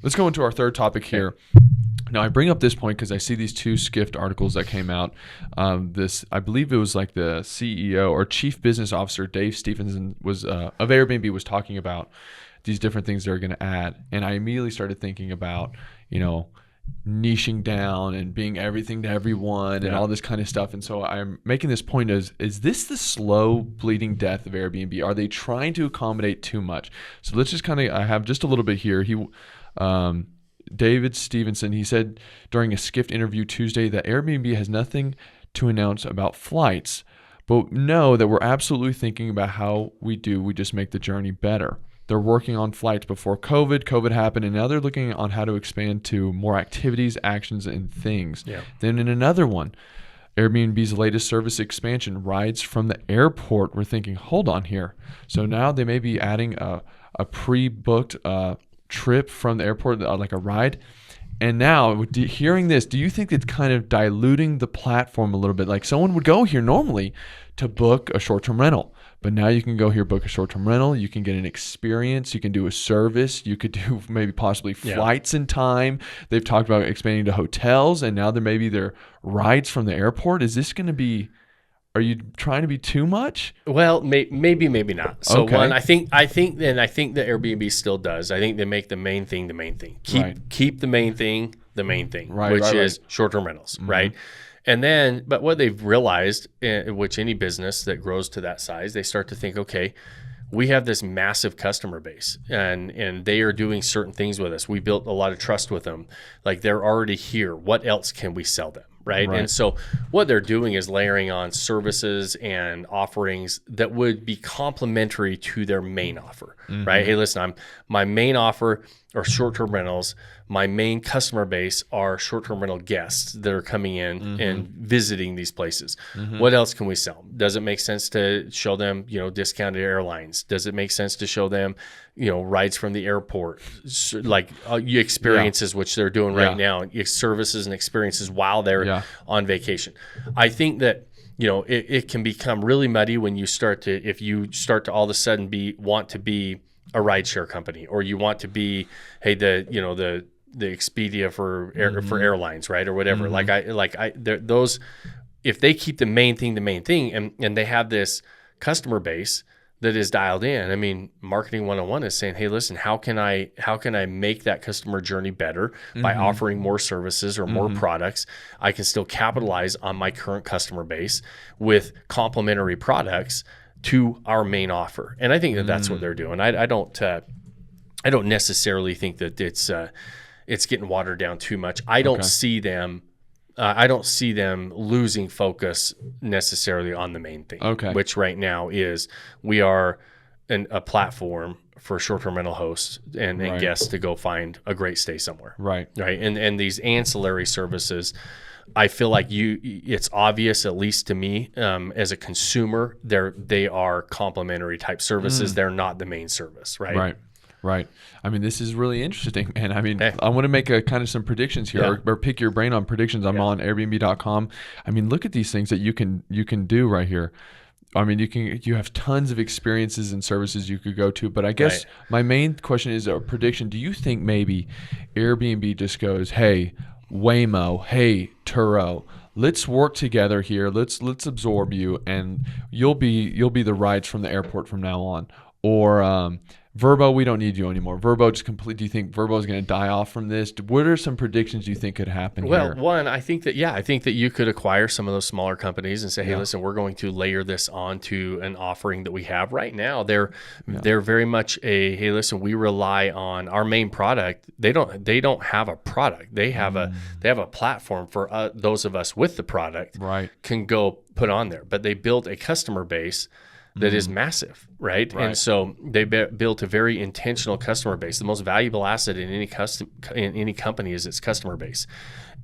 Let's go into our third topic here. Now, I bring up this point because I see these two Skift articles that came out. I believe it was like the CEO or Chief Business Officer, Dave Stevenson, was of Airbnb, was talking about these different things they're going to add. And I immediately started thinking about, niching down and being everything to everyone and all this kind of stuff. And so I'm making this point is this the slow bleeding death of Airbnb? Are they trying to accommodate too much? So let's just I have just a little bit here. David Stevenson, he said during a Skift interview Tuesday that Airbnb has nothing to announce about flights, but know that we're absolutely thinking about how we just make the journey better. They're working on flights before COVID happened, and now they're looking on how to expand to more activities, actions, and things. Yeah. Then in another one, Airbnb's latest service expansion, rides from the airport. We're thinking, hold on here. So now they may be adding a pre-booked trip from the airport, like a ride. And now, hearing this, do you think it's kind of diluting the platform a little bit? Like someone would go here normally to book a short-term rental, but now you can go here, book a short-term rental. You can get an experience. You can do a service. You could do maybe possibly flights in time. They've talked about expanding to hotels, and now they're rides from the airport. Is this going to be? Are you trying to be too much? Well, maybe not. So one, I think that Airbnb still does. I think they make the main thing the main thing. Keep the main thing the main thing, which is short-term rentals, right? And then, but what they've realized, which any business that grows to that size, they start to think, okay, we have this massive customer base and they are doing certain things with us. We built a lot of trust with them. Like they're already here. What else can we sell them? Right. And so what they're doing is layering on services and offerings that would be complementary to their main offer, right? Hey, listen, my main offer are short-term rentals. My main customer base are short-term rental guests that are coming in and visiting these places. What else can we sell? Does it make sense to show them, discounted airlines? Does it make sense to show them, rides from the airport, like experiences, which they're doing right now, services and experiences while they're on vacation? I think that, it can become really muddy when if you start to all of a sudden want to be a rideshare company, or you want to be, hey, the Expedia for airlines, right, or whatever. Those, if they keep the main thing, and they have this customer base that is dialed in. I mean, marketing 101 is saying, hey, listen, how can I make that customer journey better by offering more services or more products? I can still capitalize on my current customer base with complementary products to our main offer. And I think that that's what they're doing. I don't necessarily think that it's getting watered down too much. I don't see them losing focus necessarily on the main thing, which right now is we are a platform for short-term rental hosts and guests to go find a great stay somewhere. Right. And these ancillary services, I feel like it's obvious, at least to me, as a consumer, they are complementary type services. They're not the main service, right? Right. I mean, this is really interesting, man. I mean, I want to make a kind of some predictions here, or pick your brain on predictions. I'm on Airbnb.com. I mean, look at these things that you can do right here. I mean, you have tons of experiences and services you could go to, but I guess my main question is a prediction. Do you think maybe Airbnb just goes, hey, Waymo, hey, Turo, let's work together here. Let's absorb you, and you'll be the rides from the airport from now on. Or Vrbo, we don't need you anymore. Vrbo just do you think Vrbo is going to die off from this? What are some predictions you think could happen here? Well, one, I think that you could acquire some of those smaller companies and say, hey, listen, we're going to layer this onto an offering that we have right now. They're very much hey, listen, we rely on our main product. They don't have a product. They have a platform for those of us with the product can go put on there. But they built a customer base that is massive, right? And so they built a very intentional customer base. The most valuable asset in any company is its customer base.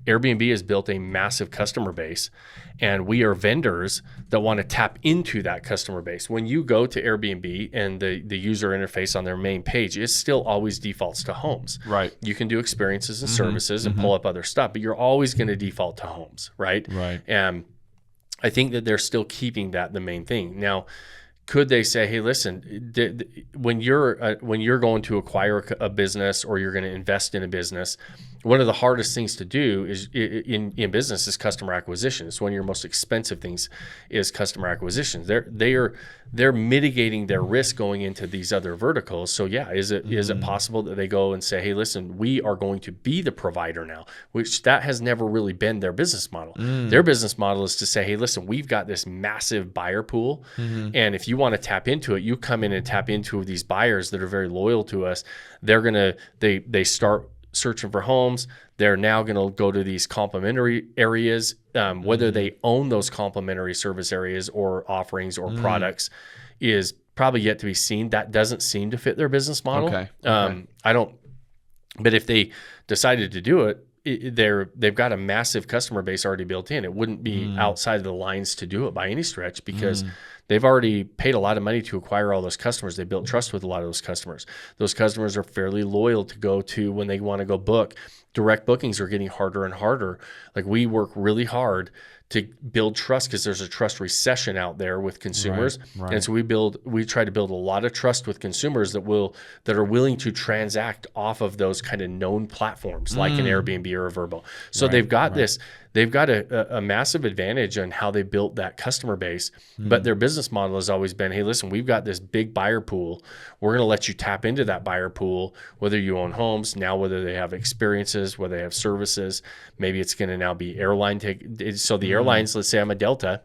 Airbnb has built a massive customer base, and we are vendors that want to tap into that customer base. When you go to Airbnb and the user interface on their main page, it still always defaults to homes. Right. You can do experiences and services and pull up other stuff, but you're always going to default to homes, right? Right. And I think that they're still keeping that the main thing. Now, could they say, hey, listen, when you're going to acquire a business or you're going to invest in a business, one of the hardest things to do is in business is customer acquisition. It's one of your most expensive things is customer acquisition. They're mitigating their risk going into these other verticals. So yeah, is it possible that they go and say, hey, listen, we are going to be the provider now, which that has never really been their business model. Their business model is to say, hey, listen, we've got this massive buyer pool. And if you want to tap into it, you come in and tap into these buyers that are very loyal to us. They start searching for homes. They're now going to go to these complementary areas, whether they own those complementary service areas or offerings or products is probably yet to be seen. That doesn't seem to fit their business model. Okay. But if they decided to do it, they've got a massive customer base already built in. It wouldn't be outside of the lines to do it by any stretch because they've already paid a lot of money to acquire all those customers. They built trust with a lot of those customers. Those customers are fairly loyal to go to when they want to go book. Direct bookings are getting harder and harder. Like we work really hard to build trust because there's a trust recession out there with consumers. Right. And so we try to build a lot of trust with consumers that are willing to transact off of those kind of known platforms like an Airbnb or a Vrbo. So they've got a massive advantage on how they built that customer base, but their business model has always been, hey, listen, we've got this big buyer pool. We're going to let you tap into that buyer pool, whether you own homes, now whether they have experiences, whether they have services, maybe it's going to now be airline tickets. So the airlines, let's say I'm a Delta,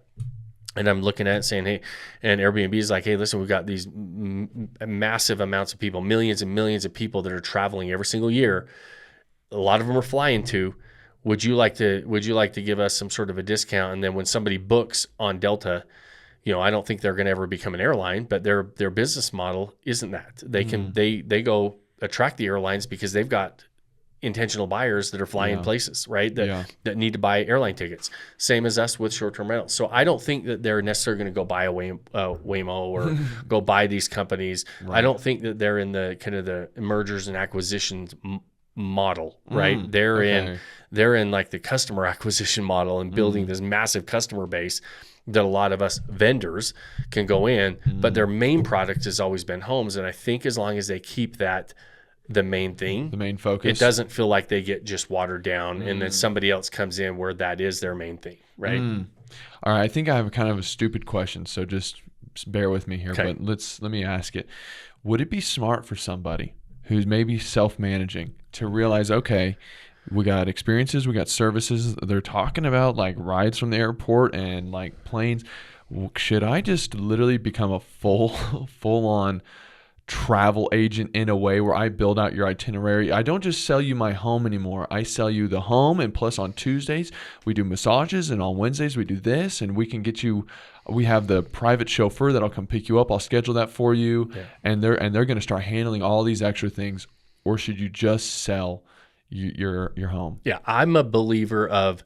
and I'm looking at it saying, hey, and Airbnb is like, hey, listen, we've got these massive amounts of people, millions and millions of people that are traveling every single year. A lot of them are flying to. Would you like to give us some sort of a discount? And then when somebody books on Delta, I don't think they're going to ever become an airline, but their business model isn't that. They can they go attract the airlines because they've got intentional buyers that are flying places, right? That need to buy airline tickets. Same as us with short-term rentals. So I don't think that they're necessarily going to go buy a Waymo or go buy these companies. Right. I don't think that they're in the kind of the mergers and acquisitions model, right? They're in like the customer acquisition model and building this massive customer base that a lot of us vendors can go in, but their main product has always been homes. And I think as long as they keep that the main thing, the main focus, it doesn't feel like they get just watered down and then somebody else comes in where that is their main thing, right? All right, I think I have kind of a stupid question, so just bear with me here, but let me ask it. Would it be smart for somebody who's maybe self-managing to realize, okay, we got experiences, we got services. They're talking about like rides from the airport and like planes. Should I just literally become a full-on travel agent in a way where I build out your itinerary? I don't just sell you my home anymore. I sell you the home, and plus on Tuesdays we do massages, and on Wednesdays we do this, and we can get you. We have the private chauffeur that'll come pick you up. I'll schedule that for you, and they're going to start handling all these extra things. Or should you just sell your home? Yeah, I'm a believer of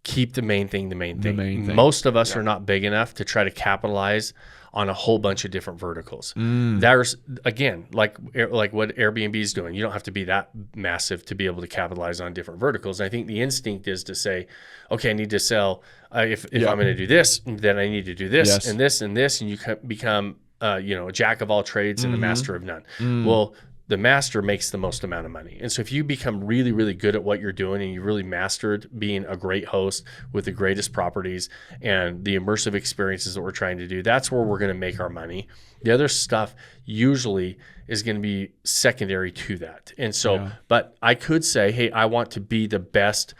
keep the main thing the main thing. Most of us are not big enough to try to capitalize on a whole bunch of different verticals. There's, again, like what Airbnb is doing. You don't have to be that massive to be able to capitalize on different verticals. And I think the instinct is to say, okay, I need to sell. If I'm going to do this, then I need to do this and this and this, and you become a jack of all trades and a master of none. Well, the master makes the most amount of money. And so if you become really, really good at what you're doing and you really mastered being a great host with the greatest properties and the immersive experiences that we're trying to do, that's where we're going to make our money. The other stuff usually is going to be secondary to that. And so, but I could say, hey, I want to be the best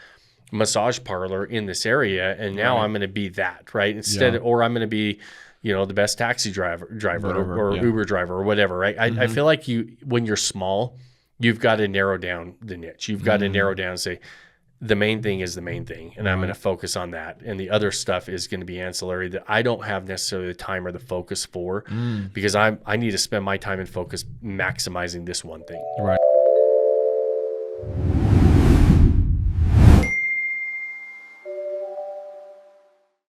massage parlor in this area. And now I'm going to be that, right? Instead, or I'm going to be, the best taxi driver or Uber driver or whatever, right? I feel like when you're small, you've got to narrow down the niche. You've got to narrow down and say, the main thing is the main thing, and I'm going to focus on that. And the other stuff is going to be ancillary that I don't have necessarily the time or the focus for because I need to spend my time and focus maximizing this one thing. Right.